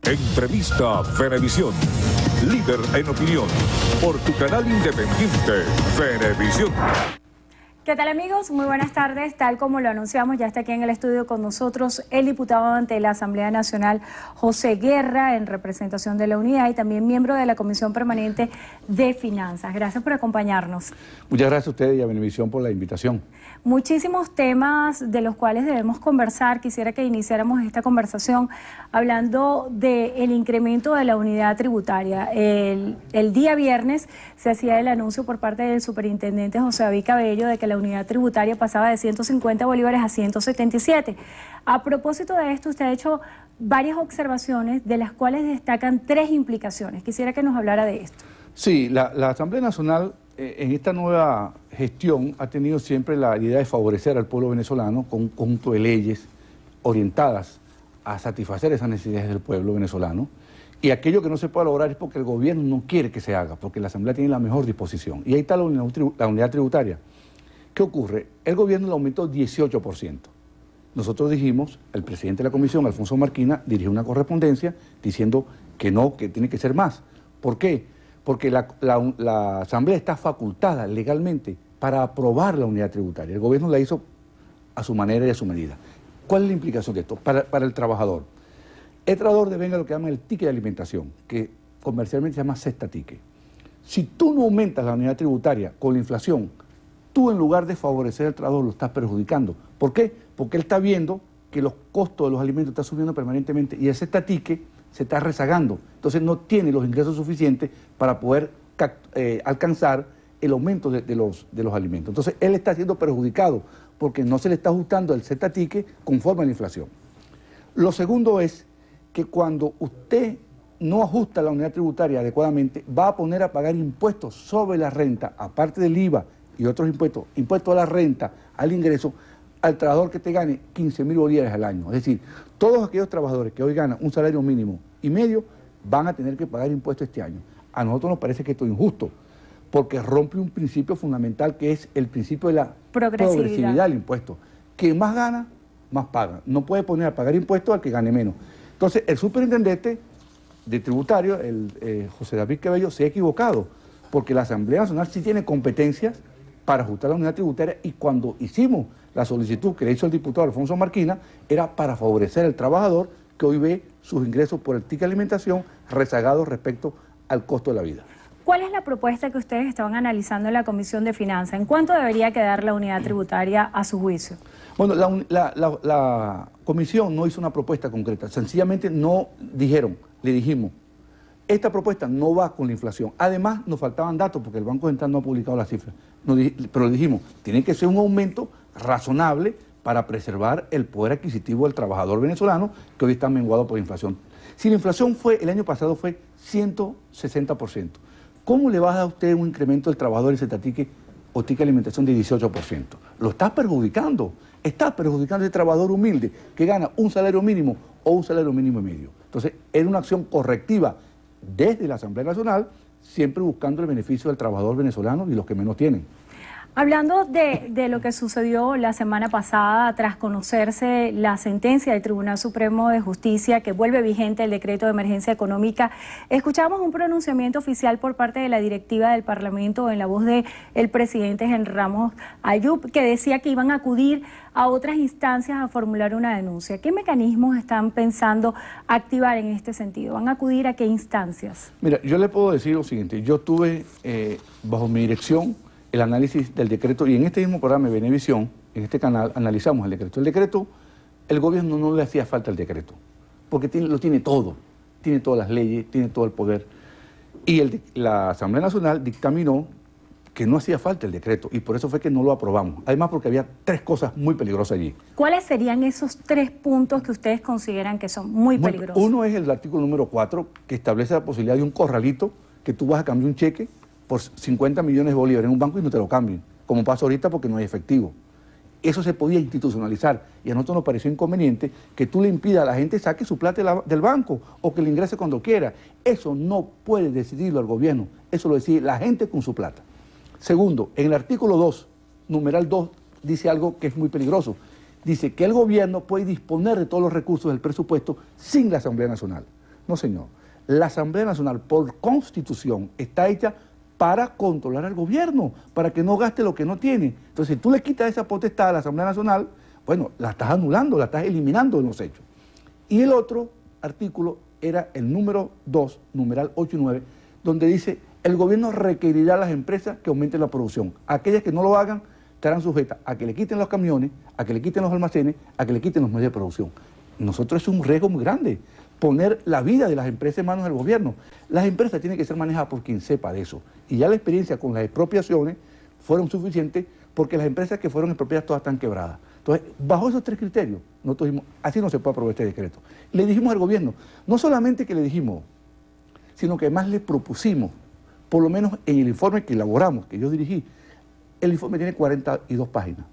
Entrevista Venevisión. Líder en opinión. Por tu canal independiente, Venevisión. ¿Qué tal, amigos? Muy buenas tardes. Tal como lo anunciamos, ya está aquí en el estudio con nosotros el diputado ante la Asamblea Nacional, José Guerra, en representación de la Unidad, y también miembro de la Comisión Permanente de Finanzas. Gracias por acompañarnos. Muchas gracias a ustedes y a Venevisión por la invitación. Muchísimos temas de los cuales debemos conversar. Quisiera que iniciáramos esta conversación hablando del incremento de la unidad tributaria. El día viernes se hacía el anuncio por parte del superintendente José David Cabello de que la unidad tributaria pasaba de 150 bolívares a 177. A propósito de esto, usted ha hecho varias observaciones, de las cuales destacan tres implicaciones. Quisiera que nos hablara de esto. Sí, la Asamblea Nacional en esta nueva gestión ha tenido siempre la idea de favorecer al pueblo venezolano con un conjunto de leyes orientadas a satisfacer esas necesidades del pueblo venezolano, y aquello que no se puede lograr es porque el gobierno no quiere que se haga, porque la Asamblea tiene la mejor disposición. Y ahí está la unidad tributaria. ¿Qué ocurre? El gobierno lo aumentó 18%. Nosotros dijimos, el presidente de la comisión, Alfonso Marquina, dirigió una correspondencia diciendo que no, que tiene que ser más. ¿Por qué? Porque la Asamblea está facultada legalmente para aprobar la unidad tributaria. El gobierno la hizo a su manera y a su medida. ¿Cuál es la implicación de esto? Para el trabajador. El trabajador devenga lo que llaman el ticket de alimentación, que comercialmente se llama cesta ticket. Si tú no aumentas la unidad tributaria con la inflación, tú en lugar de favorecer al trabajador lo estás perjudicando. ¿Por qué? Porque él está viendo que los costos de los alimentos están subiendo permanentemente y el cesta ticket se está rezagando. Entonces no tiene los ingresos suficientes para poder alcanzar el aumento de los alimentos. Entonces él está siendo perjudicado porque no se le está ajustando el cesta ticket conforme a la inflación. Lo segundo es que cuando usted no ajusta la unidad tributaria adecuadamente, va a poner a pagar impuestos sobre la renta, aparte del IVA y otros impuestos, impuestos a la renta, al ingreso, al trabajador que te gane 15.000 bolívares al año. Es decir, todos aquellos trabajadores que hoy ganan un salario mínimo y medio van a tener que pagar impuestos este año. A nosotros nos parece que esto es injusto, porque rompe un principio fundamental que es el principio de la progresividad del impuesto. Quien más gana, más paga. No puede poner a pagar impuestos al que gane menos. Entonces, el superintendente de tributario, José David Cabello, se ha equivocado, porque la Asamblea Nacional sí tiene competencias para ajustar la unidad tributaria, y cuando hicimos la solicitud que le hizo el diputado Alfonso Marquina, era para favorecer al trabajador que hoy ve sus ingresos por el ticket de alimentación rezagados respecto al costo de la vida. ¿Cuál es la propuesta que ustedes estaban analizando en la Comisión de Finanzas? ¿En cuánto debería quedar la unidad tributaria a su juicio? Bueno, la comisión no hizo una propuesta concreta, sencillamente no dijeron, le dijimos, esta propuesta no va con la inflación. Además, nos faltaban datos porque el Banco Central no ha publicado las cifras. Pero le dijimos, tiene que ser un aumento razonable para preservar el poder adquisitivo del trabajador venezolano, que hoy está menguado por la inflación. Si la inflación el año pasado fue 160%, ¿cómo le vas a dar a usted un incremento del trabajador en cesta ticket o ticket de alimentación de 18%? Lo estás perjudicando al trabajador humilde que gana un salario mínimo o un salario mínimo y medio. Entonces, era una acción correctiva desde la Asamblea Nacional, siempre buscando el beneficio del trabajador venezolano y los que menos tienen. Hablando de lo que sucedió la semana pasada, tras conocerse la sentencia del Tribunal Supremo de Justicia que vuelve vigente el decreto de emergencia económica, escuchamos un pronunciamiento oficial por parte de la directiva del Parlamento en la voz del presidente Henry Ramos Ayub, que decía que iban a acudir a otras instancias a formular una denuncia. ¿Qué mecanismos están pensando activar en este sentido? ¿Van a acudir a qué instancias? Mira, yo le puedo decir lo siguiente, yo tuve bajo mi dirección el análisis del decreto, y en este mismo programa de Venevisión, en este canal, analizamos el decreto. El decreto, el gobierno no le hacía falta el decreto, porque lo tiene todo, tiene todas las leyes, tiene todo el poder. Y la Asamblea Nacional dictaminó que no hacía falta el decreto, y por eso fue que no lo aprobamos. Además, porque había tres cosas muy peligrosas allí. ¿Cuáles serían esos tres puntos que ustedes consideran que son muy peligrosos? Uno es el artículo número 4, que establece la posibilidad de un corralito, que tú vas a cambiar un cheque por 50 millones de bolívares en un banco y no te lo cambien, como pasa ahorita porque no hay efectivo. Eso se podía institucionalizar, y a nosotros nos pareció inconveniente que tú le impidas a la gente saque su plata del banco o que le ingrese cuando quiera. Eso no puede decidirlo el gobierno, eso lo decide la gente con su plata. Segundo, en el artículo 2, numeral 2, dice algo que es muy peligroso. Dice que el gobierno puede disponer de todos los recursos del presupuesto sin la Asamblea Nacional. No, señor. La Asamblea Nacional, por Constitución, está hecha para controlar al gobierno, para que no gaste lo que no tiene. Entonces, si tú le quitas esa potestad a la Asamblea Nacional, bueno, la estás anulando, la estás eliminando de los hechos. Y el otro artículo era el número 2, numeral 8 y 9, donde dice, el gobierno requerirá a las empresas que aumenten la producción. Aquellas que no lo hagan estarán sujetas a que le quiten los camiones, a que le quiten los almacenes, a que le quiten los medios de producción. Nosotros es un riesgo muy grande, poner la vida de las empresas en manos del gobierno. Las empresas tienen que ser manejadas por quien sepa de eso. Y ya la experiencia con las expropiaciones fueron suficientes porque las empresas que fueron expropiadas todas están quebradas. Entonces, bajo esos 3 criterios, nosotros dijimos, así no se puede aprobar este decreto. Le dijimos al gobierno, no solamente que le dijimos, sino que además le propusimos, por lo menos en el informe que elaboramos, que yo dirigí, el informe tiene 42 páginas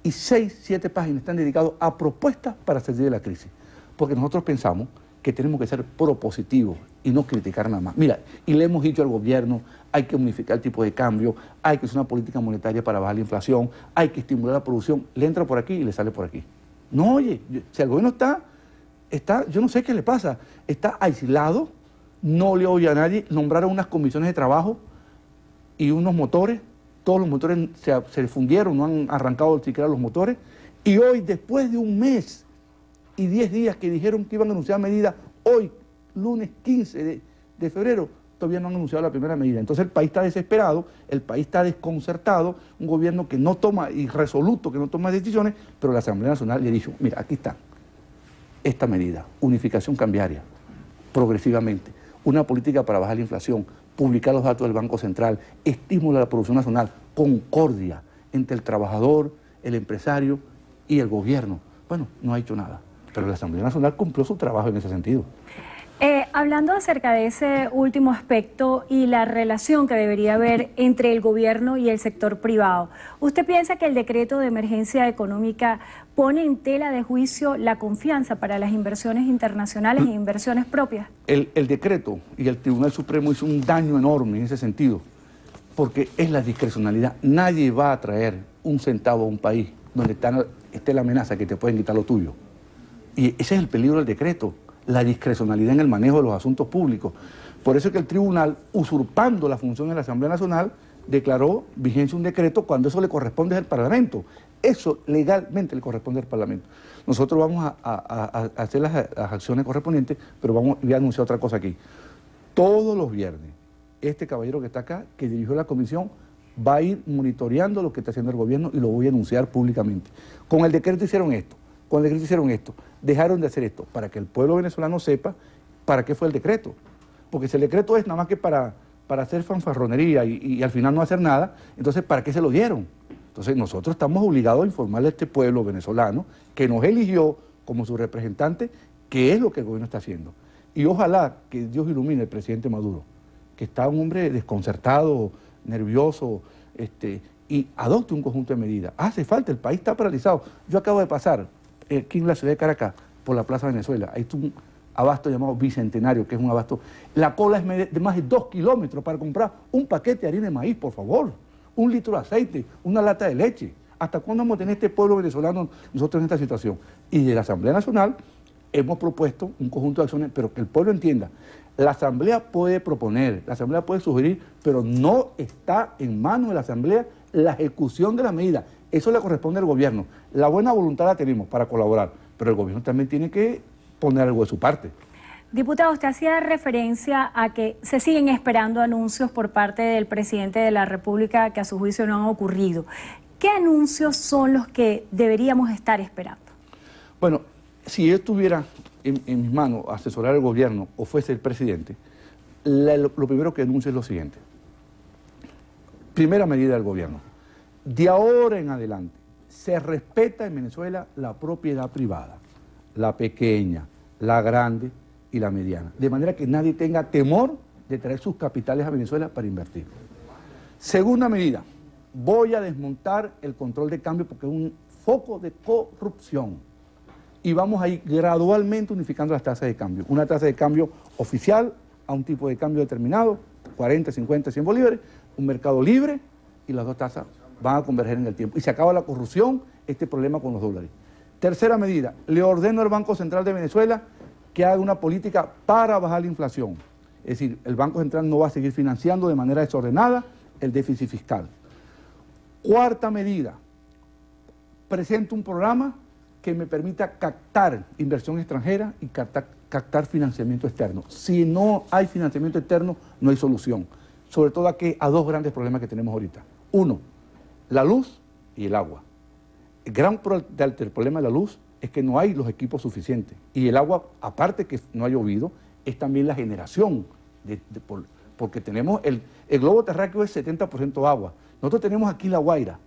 y 6, 7 páginas están dedicadas a propuestas para salir de la crisis. Porque nosotros pensamos que tenemos que ser propositivos y no criticar nada más. Mira, y le hemos dicho al gobierno, hay que unificar el tipo de cambio, hay que hacer una política monetaria para bajar la inflación, hay que estimular la producción, le entra por aquí y le sale por aquí. No, oye, si el gobierno está, yo no sé qué le pasa, está aislado, no le oye a nadie, nombraron unas comisiones de trabajo y unos motores, todos los motores se fundieron, no han arrancado siquiera los motores, y hoy, después de un mes y 10 días que dijeron que iban a anunciar medidas, hoy, lunes 15 de febrero, todavía no han anunciado la primera medida. Entonces el país está desesperado, el país está desconcertado, un gobierno que no toma, irresoluto, que no toma decisiones, pero la Asamblea Nacional le ha dicho, mira, aquí está, esta medida, unificación cambiaria, progresivamente, una política para bajar la inflación, publicar los datos del Banco Central, estímulo a la producción nacional, concordia entre el trabajador, el empresario y el gobierno. Bueno, no ha hecho nada, pero la Asamblea Nacional cumplió su trabajo en ese sentido. Hablando acerca de ese último aspecto y la relación que debería haber entre el gobierno y el sector privado, ¿usted piensa que el decreto de emergencia económica pone en tela de juicio la confianza para las inversiones internacionales e inversiones propias? El decreto y el Tribunal Supremo hizo un daño enorme en ese sentido, porque es la discrecionalidad. Nadie va a traer un centavo a un país donde esté la amenaza que te pueden quitar lo tuyo. Y ese es el peligro del decreto, la discrecionalidad en el manejo de los asuntos públicos. Por eso es que el tribunal, usurpando la función de la Asamblea Nacional, declaró vigencia un decreto cuando eso le corresponde al Parlamento. Eso legalmente le corresponde al Parlamento. Nosotros vamos a hacer las acciones correspondientes, pero voy a anunciar otra cosa aquí. Todos los viernes, este caballero que está acá, que dirigió la comisión, va a ir monitoreando lo que está haciendo el gobierno y lo voy a anunciar públicamente. Con el decreto hicieron esto. Con el decreto hicieron esto, dejaron de hacer esto, para que el pueblo venezolano sepa para qué fue el decreto. Porque si el decreto es nada más que para hacer fanfarronería y al final no hacer nada, entonces ¿para qué se lo dieron? Entonces nosotros estamos obligados a informarle a este pueblo venezolano que nos eligió como su representante qué es lo que el gobierno está haciendo. Y ojalá que Dios ilumine al presidente Maduro, que está un hombre desconcertado, nervioso, y adopte un conjunto de medidas. Hace falta, el país está paralizado. Yo acabo de pasar aquí en la ciudad de Caracas, por la Plaza Venezuela, hay un abasto llamado Bicentenario, que es un abasto, la cola es de más de 2 kilómetros para comprar un paquete de harina de maíz, por favor, 1 litro de aceite, una lata de leche. ¿Hasta cuándo vamos a tener este pueblo venezolano nosotros en esta situación? Y de la Asamblea Nacional hemos propuesto un conjunto de acciones, pero que el pueblo entienda, la Asamblea puede proponer, la Asamblea puede sugerir, pero no está en manos de la Asamblea la ejecución de la medida. Eso le corresponde al gobierno. La buena voluntad la tenemos para colaborar, pero el gobierno también tiene que poner algo de su parte. Diputado, usted hacía referencia a que se siguen esperando anuncios por parte del presidente de la República que a su juicio no han ocurrido. ¿Qué anuncios son los que deberíamos estar esperando? Bueno, si yo estuviera en mis manos asesorar al gobierno o fuese el presidente, lo primero que anuncio es lo siguiente. Primera medida del gobierno. De ahora en adelante, se respeta en Venezuela la propiedad privada, la pequeña, la grande y la mediana, de manera que nadie tenga temor de traer sus capitales a Venezuela para invertir. Segunda medida, voy a desmontar el control de cambio porque es un foco de corrupción y vamos a ir gradualmente unificando las tasas de cambio. Una tasa de cambio oficial a un tipo de cambio determinado, 40, 50, 100 bolívares, un mercado libre y las dos tasas van a converger en el tiempo. Y se acaba la corrupción, este problema con los dólares. Tercera medida, le ordeno al Banco Central de Venezuela que haga una política para bajar la inflación. Es decir, el Banco Central no va a seguir financiando de manera desordenada el déficit fiscal. Cuarta medida, presento un programa que me permita captar inversión extranjera y captar financiamiento externo. Si no hay financiamiento externo, no hay solución. Sobre todo aquí a dos grandes problemas que tenemos ahorita. Uno, la luz y el agua. El gran problema de la luz es que no hay los equipos suficientes. Y el agua, aparte que no ha llovido, es también la generación. Porque tenemos el globo terráqueo es 70% agua. Nosotros tenemos aquí La Guaira,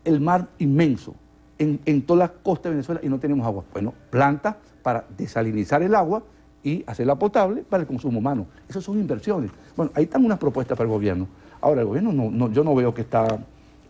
el mar inmenso, en todas las costas de Venezuela y no tenemos agua. Bueno, plantas para desalinizar el agua y hacerla potable para el consumo humano. Esas son inversiones. Bueno, ahí están unas propuestas para el gobierno. Ahora, el gobierno yo no veo que está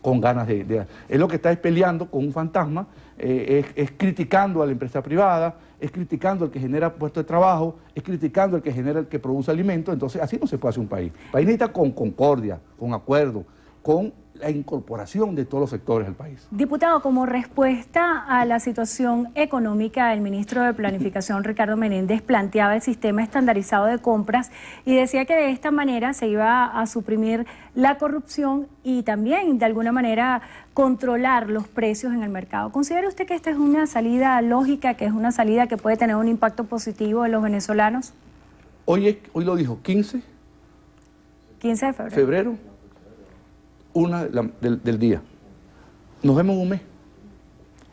con ganas es lo que está peleando con un fantasma, es criticando a la empresa privada, es criticando al que genera puestos de trabajo, es criticando al que genera, el que produce alimentos. Entonces, así no se puede hacer un país. El país necesita con concordia, con acuerdo, con la incorporación de todos los sectores del país. Diputado, como respuesta a la situación económica, el ministro de Planificación, Ricardo Menéndez, planteaba el sistema estandarizado de compras y decía que de esta manera se iba a suprimir la corrupción y también, de alguna manera, controlar los precios en el mercado. ¿Considera usted que esta es una salida lógica, que es una salida que puede tener un impacto positivo en los venezolanos? Hoy lo dijo, 15 de febrero. Del día. Nos vemos en un mes.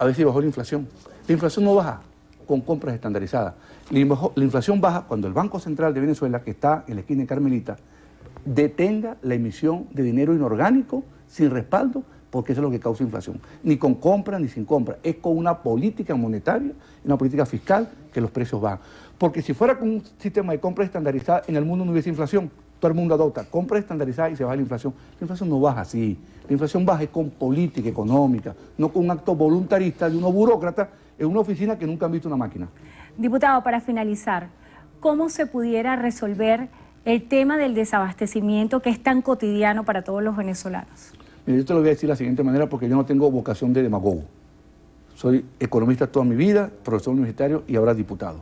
A ver si bajó la inflación. La inflación no baja con compras estandarizadas. La inflación baja cuando el Banco Central de Venezuela, que está en la esquina de Carmelita, detenga la emisión de dinero inorgánico sin respaldo, porque eso es lo que causa inflación. Ni con compra ni sin compra. Es con una política monetaria, una política fiscal que los precios bajan. Porque si fuera con un sistema de compra estandarizada, en el mundo no hubiese inflación. Todo el mundo adopta compra estandarizada y se baja la inflación. La inflación no baja así. La inflación baja es con política económica, no con un acto voluntarista de unos burócratas en una oficina que nunca han visto una máquina. Diputado, para finalizar, ¿cómo se pudiera resolver el tema del desabastecimiento que es tan cotidiano para todos los venezolanos? Mire, yo te lo voy a decir de la siguiente manera porque yo no tengo vocación de demagogo. Soy economista toda mi vida, profesor universitario y ahora diputado.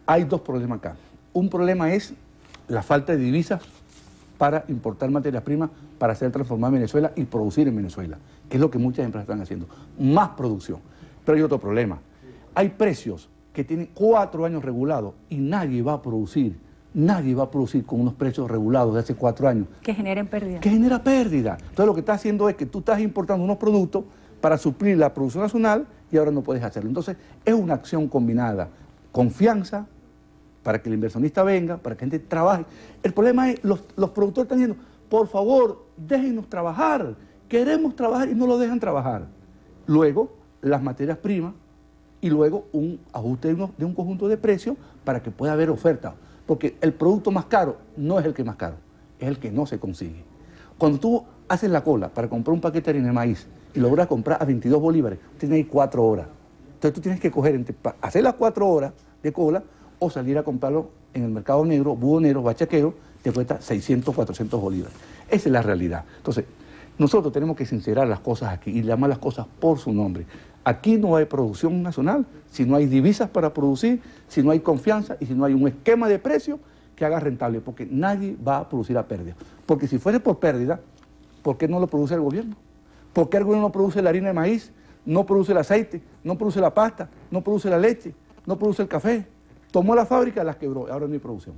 Hay dos problemas acá. Un problema es la falta de divisas para importar materias primas, para hacer transformar en Venezuela y producir en Venezuela, que es lo que muchas empresas están haciendo. Más producción. Pero hay otro problema. Hay precios que tienen 4 años regulados y nadie va a producir con unos precios regulados de hace 4 años. Que generen pérdida. Que genera pérdida. Entonces lo que está haciendo es que tú estás importando unos productos para suplir la producción nacional y ahora no puedes hacerlo. Entonces es una acción combinada. Confianza, para que el inversionista venga, para que la gente trabaje. El problema es, los productores están diciendo, por favor, déjenos trabajar, queremos trabajar y no lo dejan trabajar. Luego, las materias primas y luego un ajuste de un conjunto de precios para que pueda haber oferta. Porque el producto más caro no es el que es más caro, es el que no se consigue. Cuando tú haces la cola para comprar un paquete de harina de maíz y logras comprar a 22 bolívares, tienes ahí 4 horas. Entonces tú tienes que coger, hacer las 4 horas de cola, o salir a comprarlo en el mercado negro, buhonero, bachaquero, te cuesta 600, 400 bolívares. Esa es la realidad. Entonces, nosotros tenemos que sincerar las cosas aquí y llamar las cosas por su nombre. Aquí no hay producción nacional si no hay divisas para producir, si no hay confianza y si no hay un esquema de precios que haga rentable, porque nadie va a producir a pérdida. Porque si fuese por pérdida, ¿por qué no lo produce el gobierno? ¿Por qué el gobierno no produce la harina de maíz, no produce el aceite, no produce la pasta, no produce la leche, no produce el café? Tomó la fábrica, las quebró, ahora no hay producción.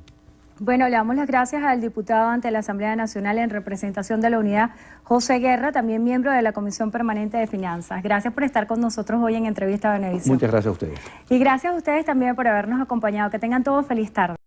Bueno, le damos las gracias al diputado ante la Asamblea Nacional en representación de la Unidad, José Guerra, también miembro de la Comisión Permanente de Finanzas. Gracias por estar con nosotros hoy en Entrevista a Venevisión. Muchas gracias a ustedes. Y gracias a ustedes también por habernos acompañado. Que tengan todos feliz tarde.